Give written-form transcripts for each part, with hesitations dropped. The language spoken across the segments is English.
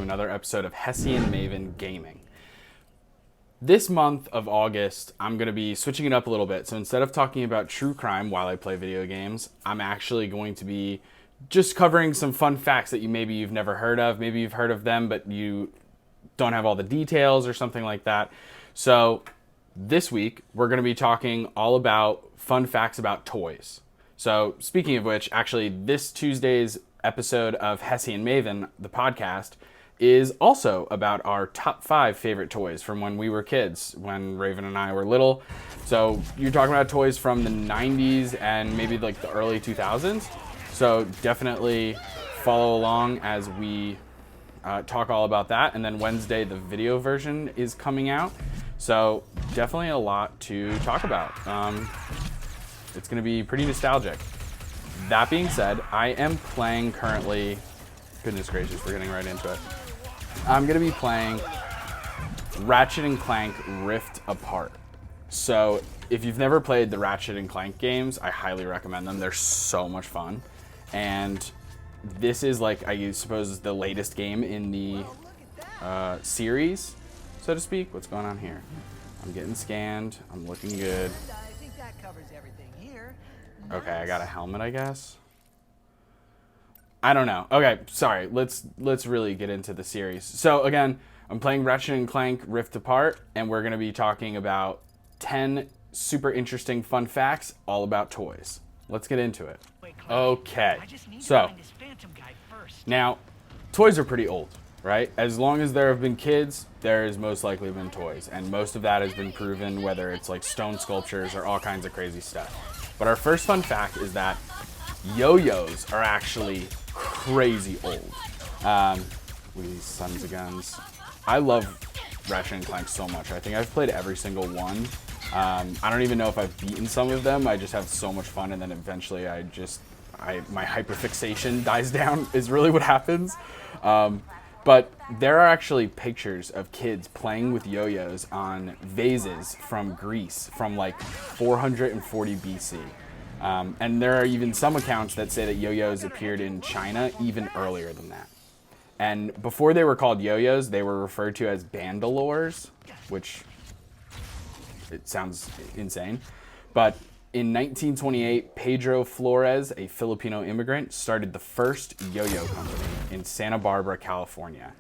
to another episode of Hessy Maven Gaming. This month of August, I'm going to be switching it up a little bit. So instead of talking about true crime while I play video games, I'm actually going to be just covering some fun facts that maybe you've never heard of. Maybe you've heard of them, but you don't have all the details or something like that. So this week, we're going to be talking all about fun facts about toys. So speaking of which, actually, this Tuesday's episode of Hessy and Maven, the podcast, is also about our top 5 favorite toys from when we were kids, when Raven and I were little. So you're talking about toys from the 90s and maybe like the early 2000s. So definitely follow along as we talk all about that. And then Wednesday, the video version is coming out. So definitely a lot to talk about. It's going to be pretty nostalgic. That being said, I am playing currently, goodness gracious, we're getting right into it. I'm going to be playing Ratchet Clank Rift Apart. So if you've never played the Ratchet Clank games, I highly recommend them. They're so much fun. And this is like, I suppose, the latest game in the series, so to speak. What's going on here? I'm getting scanned. I'm looking good. I think that covers everything here. Okay, I got a helmet, I guess. I don't know. Okay, sorry. Let's really get into the series. So again, I'm playing Ratchet Clank Rift Apart, and we're going to be talking about 10 super interesting fun facts all about toys. Let's get into it. Okay, so now toys are pretty old, right? As long as there have been kids, there has most likely been toys, and most of that has been proven, whether it's like stone sculptures or all kinds of crazy stuff. But our first fun fact is that yo-yos are actually crazy old. These sons of guns. I love Ratchet & Clank so much. I think I've played every single one. I don't even know if I've beaten some of them. I just have so much fun, and then eventually my hyperfixation dies down is really what happens. But there are actually pictures of kids playing with yo-yos on vases from Greece from like 440 BC. And there are even some accounts that say that yo-yos appeared in China even earlier than that. And before they were called yo-yos, they were referred to as bandolores, which it sounds insane. But in 1928, Pedro Flores, a Filipino immigrant, started the first yo-yo company in Santa Barbara, California.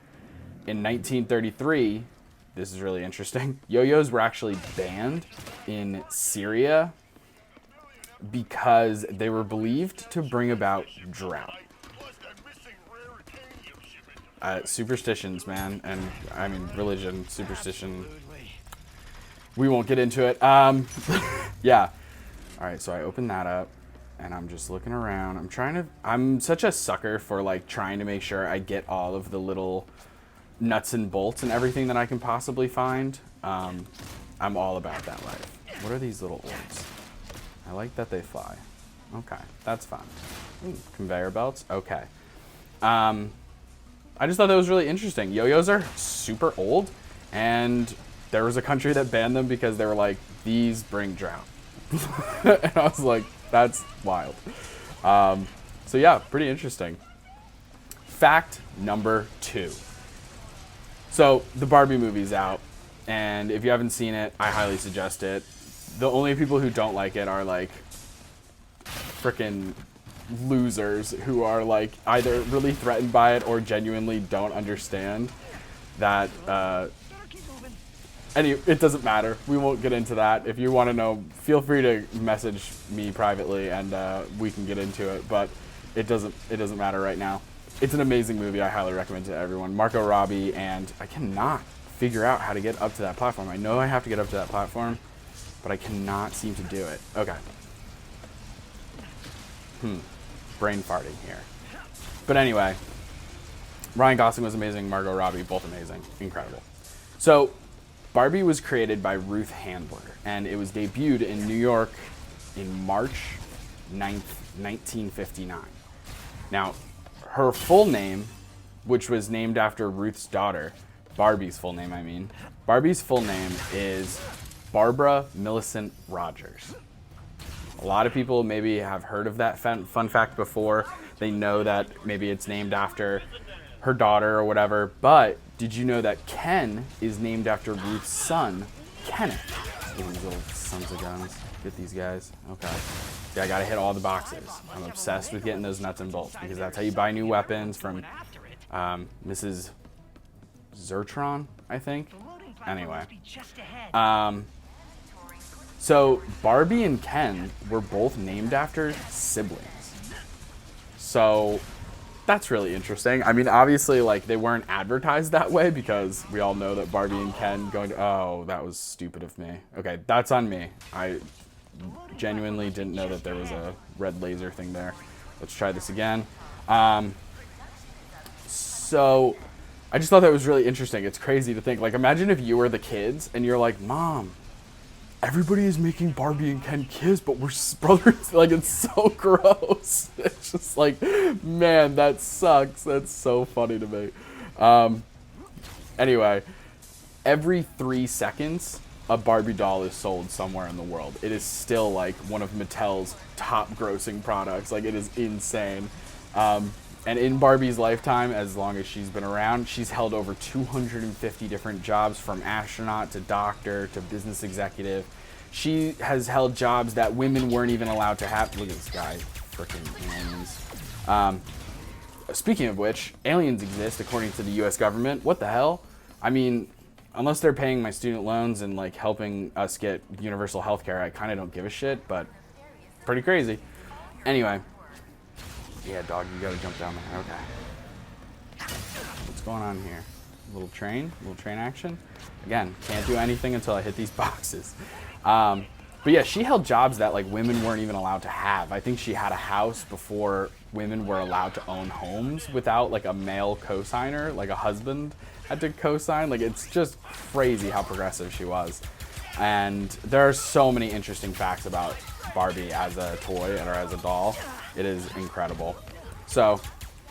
In 1933, this is really interesting, yo-yos were actually banned in Syria because they were believed to bring about drought. Superstitions, man, and I mean religion, superstition. We won't get into it. Yeah. All right, so I open that up, and I'm just looking around. I'm such a sucker for like trying to make sure I get all of the little nuts and bolts and everything that I can possibly find. I'm all about that life. What are these little orbs? I like that they fly. Okay, that's fun. Ooh, conveyor belts. Okay. I just thought that was really interesting. Yo-yos are super old, and there was a country that banned them because they were like, these bring drought. And I was like, that's wild. So yeah, pretty interesting. Fact number 2. So the Barbie movie's out, and if you haven't seen it, I highly suggest it. The only people who don't like it are like freaking losers who are like either really threatened by it or genuinely don't understand that it doesn't matter. We won't get into that. If you want to know, feel free to message me privately, and we can get into it. But it doesn't matter right now. It's an amazing movie. I highly recommend it to everyone. Margot Robbie, and I cannot figure out how to get up to that platform. I know I have to get up to that platform, but I cannot seem to do it. Okay. Brain farting here. But anyway, Ryan Gosling was amazing. Margot Robbie, both amazing. Incredible. So Barbie was created by Ruth Handler, and it was debuted in New York in March 9th, 1959. Now, her full name, which was named after Ruth's daughter, Barbie's full name, Barbie's full name is Barbara Millicent Rogers. A lot of people maybe have heard of that fun fact before. They know that maybe it's named after her daughter or whatever. But did you know that Ken is named after Ruth's son, Kenneth? Look at these little sons of guns. Get these guys. Okay. Yeah, I gotta hit all the boxes. I'm obsessed with getting those nuts and bolts because that's how you buy new weapons from Mrs. Zertron, I think. Anyway. So Barbie and Ken were both named after siblings. So that's really interesting. I mean, obviously, like, they weren't advertised that way because we all know that Barbie and Ken going to... Oh, that was stupid of me. Okay, that's on me. I genuinely didn't know that there was a red laser thing there. Let's try this again. So I just thought that was really interesting. It's crazy to think. Like, imagine if you were the kids and you're like, Mom, everybody is making Barbie and Ken kiss, but we're brothers. Like, it's so gross. It's just like, man, that sucks. That's so funny to me. Anyway, every 3 seconds, a Barbie doll is sold somewhere in the world. It is still like one of Mattel's top grossing products. Like, it is insane. And in Barbie's lifetime, as long as she's been around, she's held over 250 different jobs, from astronaut to doctor to business executive. She has held jobs that women weren't even allowed to have. Look at this guy, freaking aliens. Speaking of which, aliens exist according to the U.S. government. What the hell? I mean, unless they're paying my student loans and like helping us get universal health care, I kind of don't give a shit, but pretty crazy. Anyway. Yeah, dog, you gotta jump down there. Okay. What's going on here? Little train action. Again, can't do anything until I hit these boxes. But yeah, she held jobs that like women weren't even allowed to have. I think she had a house before women were allowed to own homes without like a male co-signer, like a husband had to co-sign. Like, it's just crazy how progressive she was. And there are so many interesting facts about Barbie as a toy or as a doll. It is incredible. So,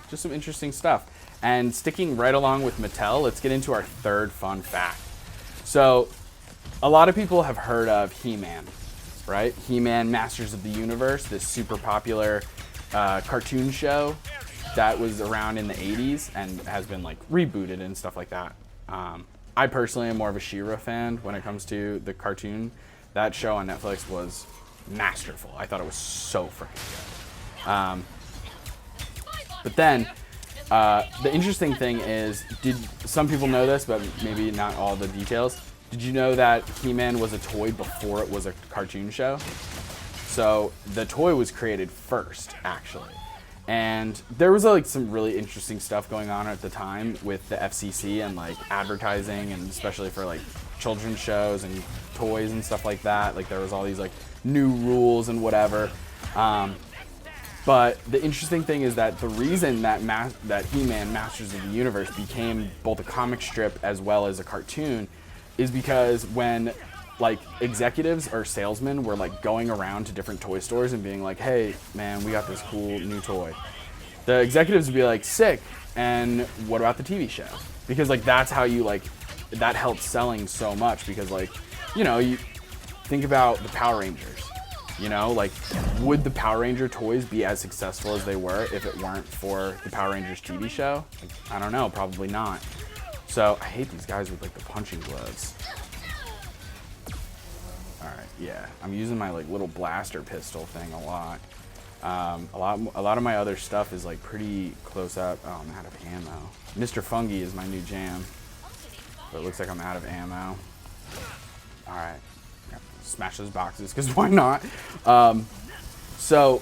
just some interesting stuff. And sticking right along with Mattel, let's get into our third fun fact. So, a lot of people have heard of He-Man, right? He-Man Masters of the Universe, this super popular cartoon show that was around in the 80s and has been like rebooted and stuff like that. I personally am more of a She-Ra fan when it comes to the cartoon. That show on Netflix was masterful. I thought it was so freaking good. But then, the interesting thing is, did some people know this, but maybe not all the details. Did you know that He-Man was a toy before it was a cartoon show? So the toy was created first, actually. And there was like some really interesting stuff going on at the time with the FCC and like advertising, and especially for like children's shows and toys and stuff like that. Like, there was all these like new rules and whatever. But the interesting thing is that the reason that that He-Man Masters of the Universe became both a comic strip as well as a cartoon is because when like executives or salesmen were like going around to different toy stores and being like, hey man, we got this cool new toy, the executives would be like, sick, and what about the TV show? Because like that's how you like, that helped selling so much, because like, you know, you think about the Power Rangers. You know, like, would the Power Ranger toys be as successful as they were if it weren't for the Power Rangers TV show? Like, I don't know, probably not. So I hate these guys with like the punching gloves. All right, yeah, I'm using my like little blaster pistol thing a lot. A lot of my other stuff is like pretty close up. Oh, I'm out of ammo. Mr. Fungi is my new jam, but it looks like I'm out of ammo. All right. Smash those boxes, because why not? So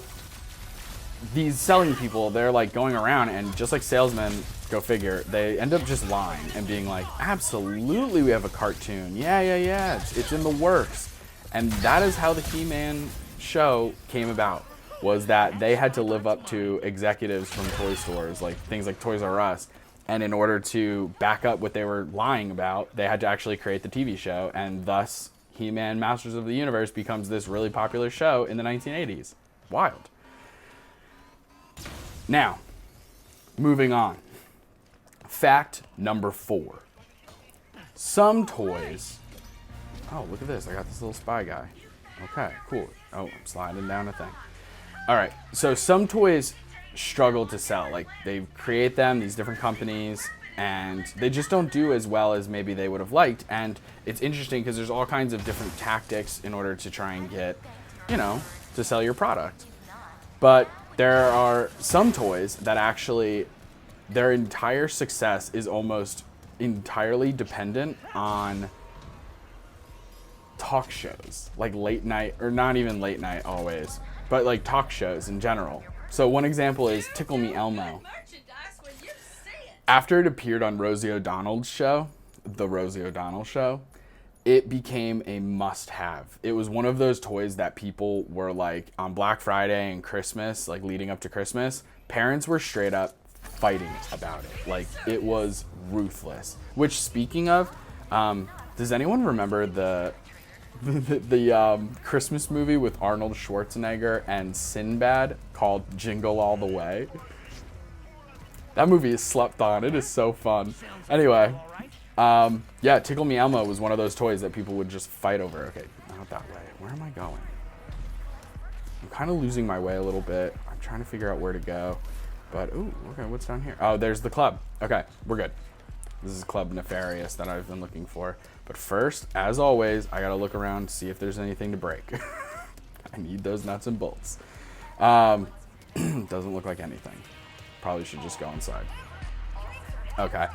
these selling people, they're like going around, and just like salesmen, go figure, they end up just lying and being like, absolutely, we have a cartoon. Yeah, it's in the works. And that is how the He-Man show came about, was that they had to live up to executives from toy stores, like things like Toys R Us. And in order to back up what they were lying about, they had to actually create the TV show, and thus He-Man Masters of the Universe becomes this really popular show in the 1980s. Wild. Now, moving on. Fact number 4. Some toys... Oh, look at this. I got this little spy guy. Okay, cool. Oh, I'm sliding down a thing. All right, so some toys struggle to sell. Like, they create them, these different companies, and they just don't do as well as maybe they would have liked. And it's interesting because there's all kinds of different tactics in order to try and get, you know, to sell your product. But there are some toys that actually, their entire success is almost entirely dependent on talk shows, like late night, or not even late night always, but like talk shows in general. So one example is Tickle Me Elmo. After it appeared on Rosie O'Donnell's show, The Rosie O'Donnell Show, it became a must-have. It was one of those toys that people were like, on Black Friday and Christmas, like leading up to Christmas, parents were straight up fighting about it. Like, it was ruthless. Which, speaking of, does anyone remember the Christmas movie with Arnold Schwarzenegger and Sinbad called Jingle All the Way? That movie is slept on. It is so fun. Anyway, yeah, Tickle Me Elmo was one of those toys that people would just fight over. Okay, not that way. Where am I going? I'm kind of losing my way a little bit. I'm trying to figure out where to go. But, ooh, okay, what's down here? Oh, there's the club. Okay, we're good. This is Club Nefarious that I've been looking for. But first, as always, I gotta look around to see if there's anything to break. I need those nuts and bolts. Doesn't look like anything. Probably should just go inside. Okay.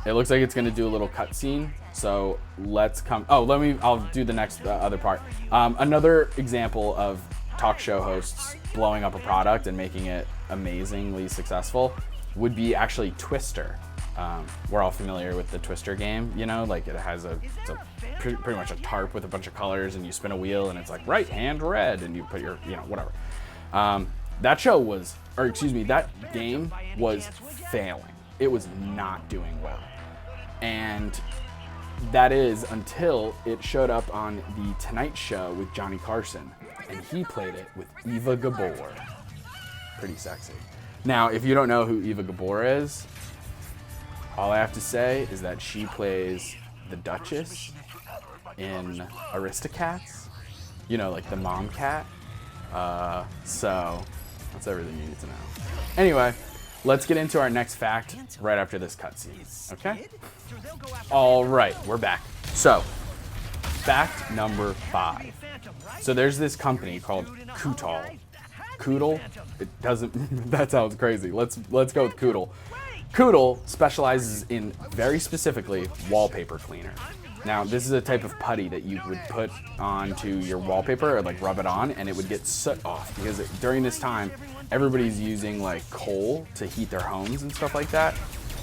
It looks like it's gonna do a little cutscene. So let's come. Oh, I'll do the next other part. Another example of talk show hosts blowing up a product and making it amazingly successful would be actually Twister. We're all familiar with the Twister game, you know, like it's pretty much a tarp with a bunch of colors, and you spin a wheel and it's like right hand red, and you put your, you know, whatever. That game was failing. It was not doing well. And that is until it showed up on The Tonight Show with Johnny Carson, and he played it with Eva Gabor. Pretty sexy. Now, if you don't know who Eva Gabor is, all I have to say is that she plays the Duchess in Aristocats. You know, like the mom cat. So that's everything you need to know. Anyway, let's get into our next fact right after this cutscene. Okay? All right, we're back. So, fact number 5. So there's this company called Kootal. Kootal? It doesn't. That sounds crazy. Let's go with Kootal. Kootal specializes in, very specifically, wallpaper cleaner. Now, this is a type of putty that you would put onto your wallpaper, or like rub it on, and it would get soot off, because during this time, everybody's using like coal to heat their homes and stuff like that.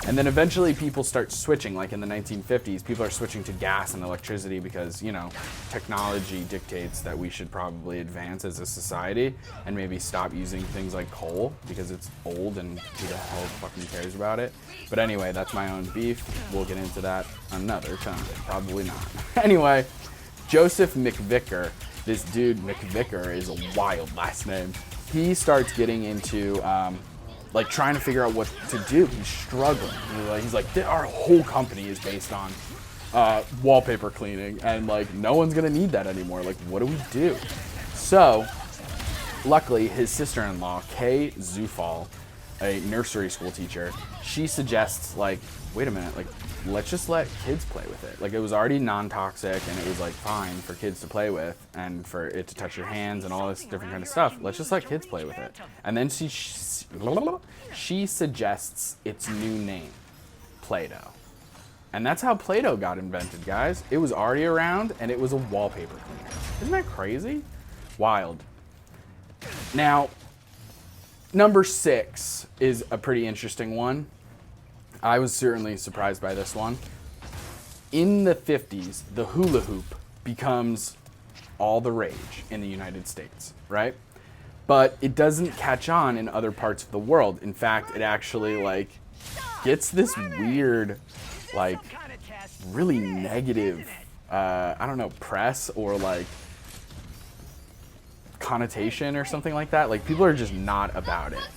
And then eventually people start switching, like in the 1950s, people are switching to gas and electricity because, you know, technology dictates that we should probably advance as a society and maybe stop using things like coal because it's old and who the hell fucking cares about it. But anyway, that's my own beef. We'll get into that another time. Probably not. Anyway, Joseph McVicker, this dude McVicker is a wild last name. He starts getting into like trying to figure out what to do. He's struggling. He's like, our whole company is based on wallpaper cleaning, and like no one's gonna need that anymore. Like, what do we do? So, luckily, his sister-in-law, Kay Zufall, a nursery school teacher, she suggests, like, wait a minute, like, let's just let kids play with it. Like, it was already non-toxic, and it was like fine for kids to play with, and for it to touch your hands and all this different kind of stuff. Let's just let kids play with it. And then she suggests its new name, Play-Doh. And that's how Play-Doh got invented, guys. It was already around, and it was a wallpaper cleaner. Isn't that crazy? Wild. Now, number 6 is a pretty interesting one. I was certainly surprised by this one. In the 50s, the hula hoop becomes all the rage in the United States, right? But it doesn't catch on in other parts of the world. In fact, it actually like gets this weird, like really negative, I don't know, press or like connotation or something like that. Like, people are just not about it.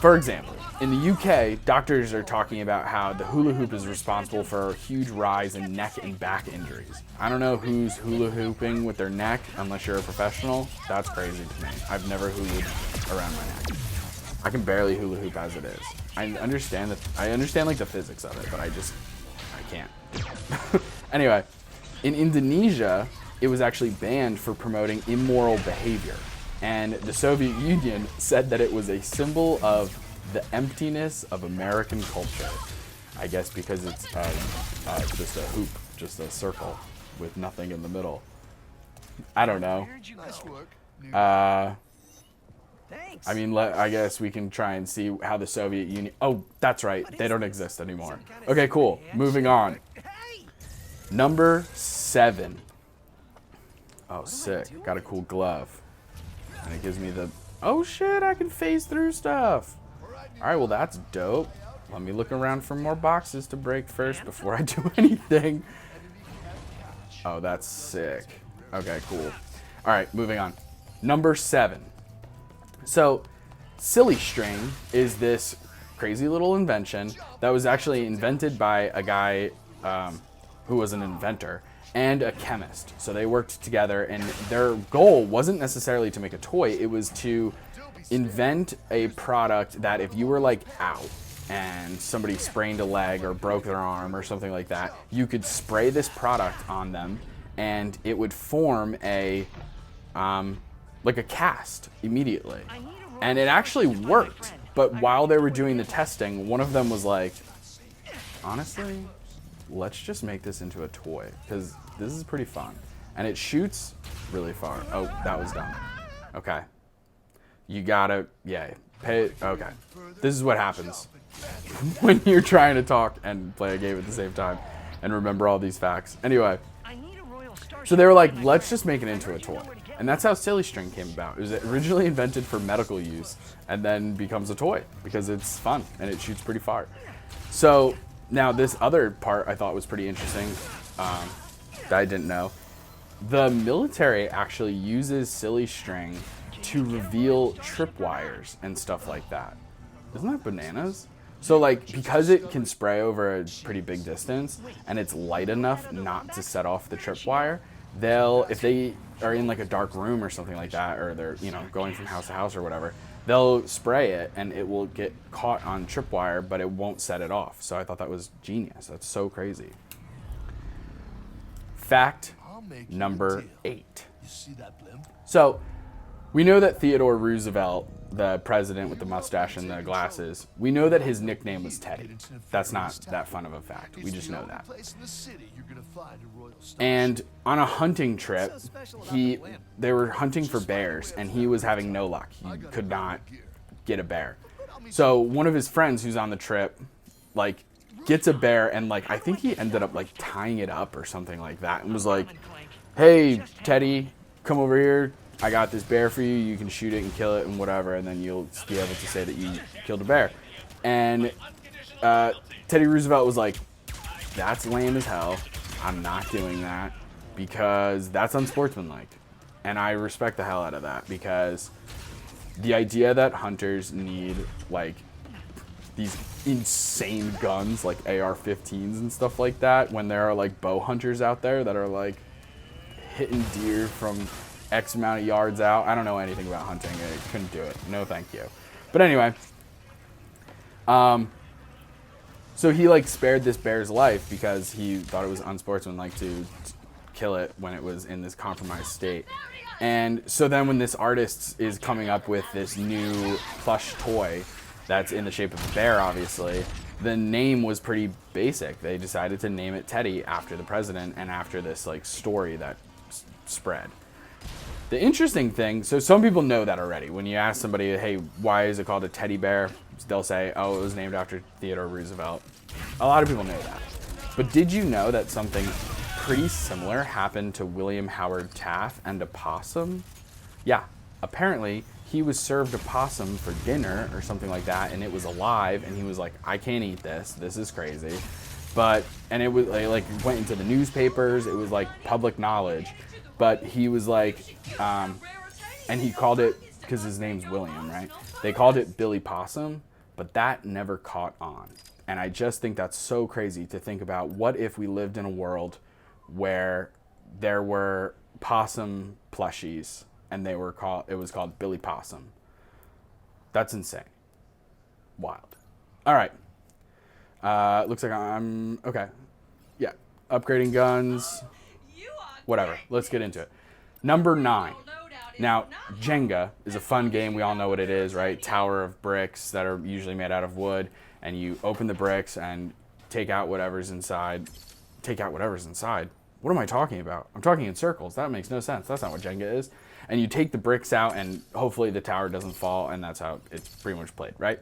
For example, in the UK, doctors are talking about how the hula hoop is responsible for a huge rise in neck and back injuries. I don't know who's hula hooping with their neck unless you're a professional. That's crazy to me. I've never hula around my neck. I can barely hula hoop as it is. I understand like the physics of it, but I can't. Anyway, in Indonesia, it was actually banned for promoting immoral behavior. And the Soviet Union said that it was a symbol of the emptiness of American culture. I guess because it's just a hoop, just a circle with nothing in the middle. I don't know. Thanks. I mean, I guess we can try and see how the Soviet Union... Oh, that's right. They don't exist anymore. Okay, cool. Moving on. Hey! Number 7. Oh, sick. Got a cool glove. And it gives me the... Oh, shit, I can phase through stuff. All right, well, that's dope. Let me look around for more boxes to break first before I do anything. Oh, that's sick. Okay, cool. All right, moving on. Number 7. So, Silly String is this crazy little invention that was actually invented by a guy who was an inventor and a chemist. So they worked together, and their goal wasn't necessarily to make a toy. It was to invent a product that if you were like out and somebody sprained a leg or broke their arm or something like that, you could spray this product on them and it would form a like a cast immediately. And it actually worked. But while they were doing the testing, one of them was like, honestly, let's just make this into a toy because this is pretty fun. And it shoots really far. Oh, that was dumb. Okay. You gotta, yeah, pay, okay. This is what happens when you're trying to talk and play a game at the same time and remember all these facts. Anyway, so they were like, let's just make it into a toy. And that's how Silly String came about. It was originally invented for medical use and then becomes a toy because it's fun and it shoots pretty far. So now this other part I thought was pretty interesting that I didn't know. The military actually uses Silly String to reveal tripwires and stuff like that. Isn't that bananas? So like, because it can spray over a pretty big distance and it's light enough not to set off the tripwire, they'll, if they are in like a dark room or something like that, or they're, you know, going from house to house or whatever, they'll spray it and it will get caught on tripwire, but it won't set it off. So I thought that was genius. That's so crazy. Fact number 8. So we know that Theodore Roosevelt, the president with the mustache and the glasses, we know that his nickname was Teddy. That's not that fun of a fact. We just know that. And on a hunting trip, they were hunting for bears, and he was having no luck. He could not get a bear. So one of his friends who's on the trip, like, gets a bear, and like, I think he ended up like tying it up or something like that, and was like, "Hey, Teddy, come over here. I got this bear for you. You can shoot it and kill it and whatever, and then you'll be able to say that you killed a bear." And Teddy Roosevelt was like, "That's lame as hell. I'm not doing that because that's unsportsmanlike." And I respect the hell out of that, because the idea that hunters need like these insane guns like AR-15s and stuff like that, when there are like bow hunters out there that are like hitting deer from X amount of yards out. I don't know anything about hunting. I couldn't do it. No, thank you. But anyway, so he like spared this bear's life because he thought it was unsportsmanlike to kill it when it was in this compromised state. And so then when this artist is coming up with this new plush toy that's in the shape of a bear, obviously, the name was pretty basic. They decided to name it Teddy after the president and after this like story that spread. The interesting thing, so some people know that already. When you ask somebody, hey, why is it called a teddy bear? They'll say, oh, it was named after Theodore Roosevelt. A lot of people know that. But did you know that something pretty similar happened to William Howard Taft and a possum? Yeah, apparently he was served a possum for dinner or something like that, and it was alive, and he was like, I can't eat this. This is crazy. And it was like went into the newspapers. It was like public knowledge. But he was like, and he called it, because his name's William, right? They called it Billy Possum, but that never caught on. And I just think that's so crazy to think about. What if we lived in a world where there were possum plushies and it was called Billy Possum? That's insane. Wild. All right. Looks like I'm okay. Yeah, upgrading guns. Whatever. Let's get into it. Number 9. Now, Jenga is a fun game. We all know what it is, right? Tower of bricks that are usually made out of wood, and you open the bricks and take out whatever's inside. Take out whatever's inside. What am I talking about? I'm talking in circles. That makes no sense. That's not what Jenga is. And you take the bricks out, and hopefully the tower doesn't fall, and that's how it's pretty much played, right?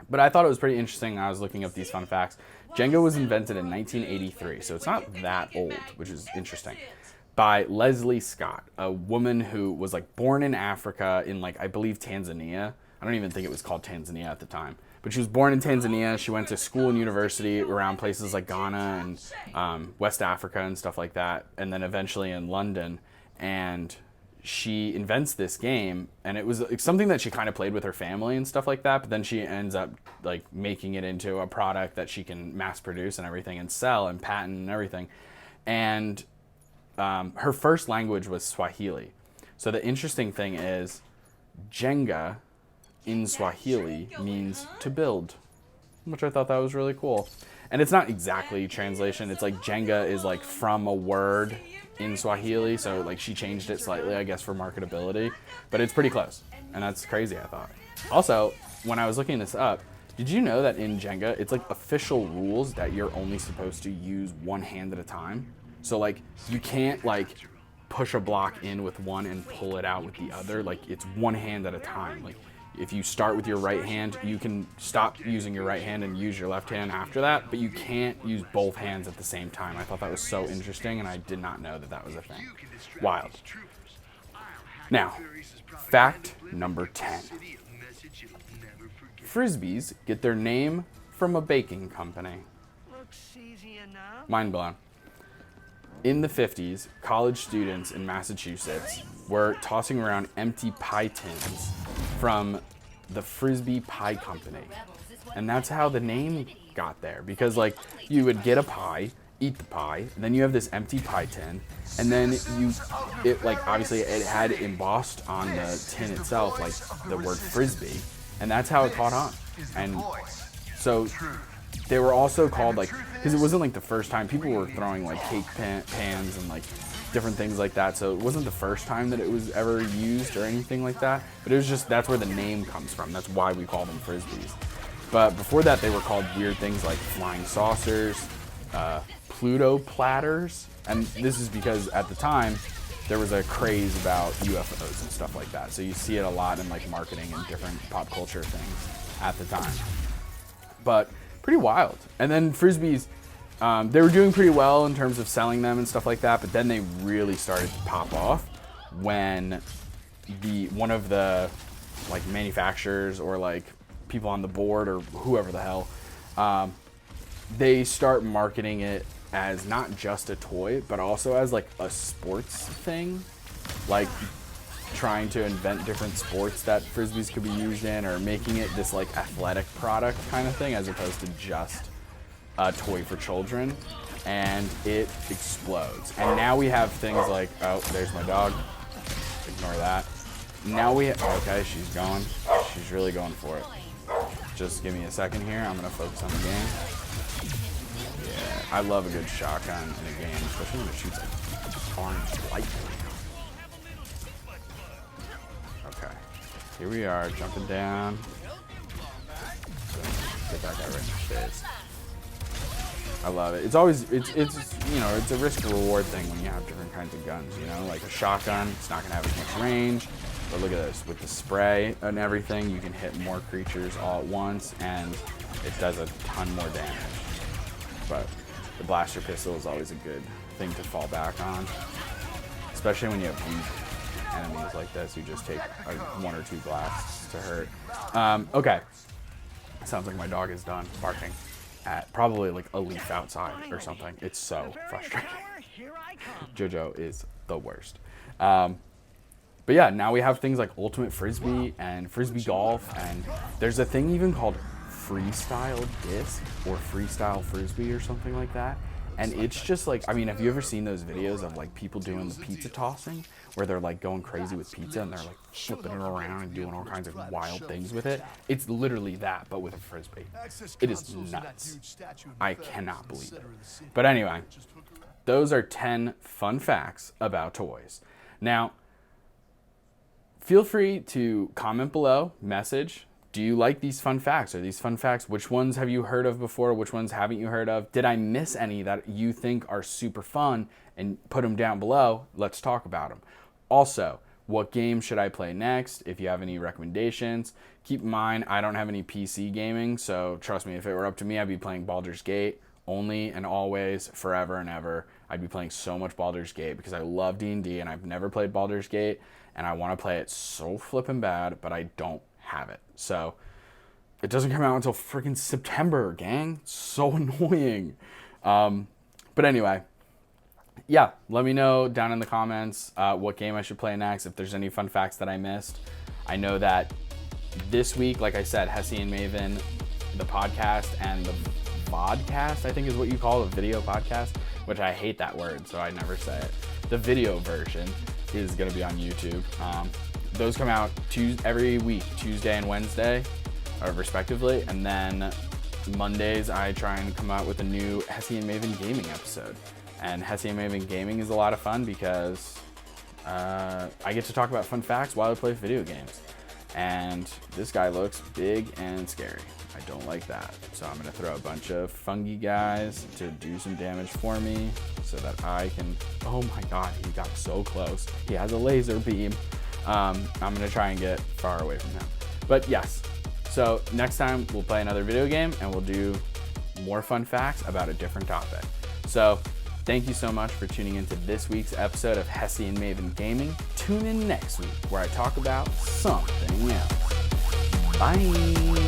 But I thought it was pretty interesting. I was looking up these fun facts. Jenga was invented in 1983, so it's not that old, which is interesting, by Leslie Scott, a woman who was like born in Africa in like, I believe, Tanzania. I don't even think it was called Tanzania at the time. But she was born in Tanzania. She went to school and university around places like Ghana and West Africa and stuff like that, and then eventually in London. And she invents this game, and it was something that she kind of played with her family and stuff like that, but then she ends up like making it into a product that she can mass produce and everything and sell and patent and everything. And her first language was Swahili. So the interesting thing is Jenga in Swahili means to build, which I thought that was really cool. And it's not exactly translation. It's like Jenga is like from a word in Swahili, so like she changed it slightly, I guess, for marketability, but it's pretty close, and that's crazy, I thought. Also, when I was looking this up, did you know that in Jenga, it's like official rules that you're only supposed to use one hand at a time? So like you can't like push a block in with one and pull it out with the other. Like it's one hand at a time. Like if you start with your right hand, you can stop using your right hand and use your left hand after that, but you can't use both hands at the same time. I thought that was so interesting, and I did not know that that was a thing. Wild. Now, fact number 10. Frisbees get their name from a baking company. Mind blown. In the 50s, college students in Massachusetts were tossing around empty pie tins from the Frisbee Pie Company. And that's how the name got there, because like you would get a pie, eat the pie, and then you have this empty pie tin, and then it like obviously it had embossed on the tin itself like the word Frisbee, and that's how it caught on. And so they were also called like, because it wasn't like the first time people were throwing like cake pans and like different things like that, so it wasn't the first time that it was ever used or anything like that, but it was just, that's where the name comes from. That's why we call them Frisbees. But before that, they were called weird things like flying saucers, Pluto platters, and this is because at the time there was a craze about UFOs and stuff like that, so you see it a lot in like marketing and different pop culture things at the time. But pretty wild. And then Frisbees, they were doing pretty well in terms of selling them and stuff like that, but then they really started to pop off when one of the like manufacturers or like people on the board or whoever the hell, they start marketing it as not just a toy, but also as like a sports thing, like trying to invent different sports that Frisbees could be used in, or making it this like athletic product kind of thing as opposed to just a toy for children, and it explodes. And now we have things like, oh, there's my dog. Ignore that. Now okay, she's going. She's really going for it. Just give me a second here. I'm gonna focus on the game. Yeah, I love a good shotgun in a game, especially when it shoots like orange light. Okay, here we are, jumping down. Get that guy right in the face. I love it. It's always, it's you know, it's a risk reward thing when you have different kinds of guns, you know, like a shotgun, it's not gonna have as much range, but look at this, with the spray and everything, you can hit more creatures all at once, and it does a ton more damage. But the blaster pistol is always a good thing to fall back on, especially when you have weak enemies like this, you just take one or two blasts to hurt. Okay, sounds like my dog is done barking at probably like a leaf outside or something. It's so frustrating. JoJo is the worst. But yeah, now we have things like Ultimate Frisbee and Frisbee Golf, and there's a thing even called Freestyle Disc or Freestyle Frisbee or something like that. And it's just like, I mean, have you ever seen those videos of like people doing the pizza tossing where they're like going crazy with pizza and they're like flipping it around and doing all kinds of wild things with it? It's literally that, but with a frisbee. It is nuts. I cannot believe it. But anyway, those are 10 fun facts about toys. Now, feel free to comment below, message. Do you like these fun facts? Are these fun facts? Which ones have you heard of before? Which ones haven't you heard of? Did I miss any that you think are super fun? And put them down below. Let's talk about them. Also, what game should I play next? If you have any recommendations, keep in mind, I don't have any PC gaming. So trust me, if it were up to me, I'd be playing Baldur's Gate only and always, forever and ever. I'd be playing so much Baldur's Gate because I love D&D and I've never played Baldur's Gate. And I want to play it so flippin' bad, but I don't have it. So it doesn't come out until freaking September, gang. It's so annoying. But anyway, yeah, let me know down in the comments what game I should play next, if there's any fun facts that I missed. I know that this week, like I said, Hessy and Maven, the podcast, and the vodcast, I think is what you call a video podcast, which I hate that word, so I never say it. The video version is going to be on YouTube. Those come out every week, Tuesday and Wednesday, respectively. And then Mondays, I try and come out with a new Hessy and Maven Gaming episode. And Hessy and Maven Gaming is a lot of fun because I get to talk about fun facts while I play video games. And this guy looks big and scary. I don't like that. So I'm going to throw a bunch of fungi guys to do some damage for me so that I can... Oh my god, he got so close. He has a laser beam. I'm going to try and get far away from him. But yes, so next time we'll play another video game and we'll do more fun facts about a different topic. So thank you so much for tuning into this week's episode of Hessy and Maven Gaming. Tune in next week where I talk about something else. Bye.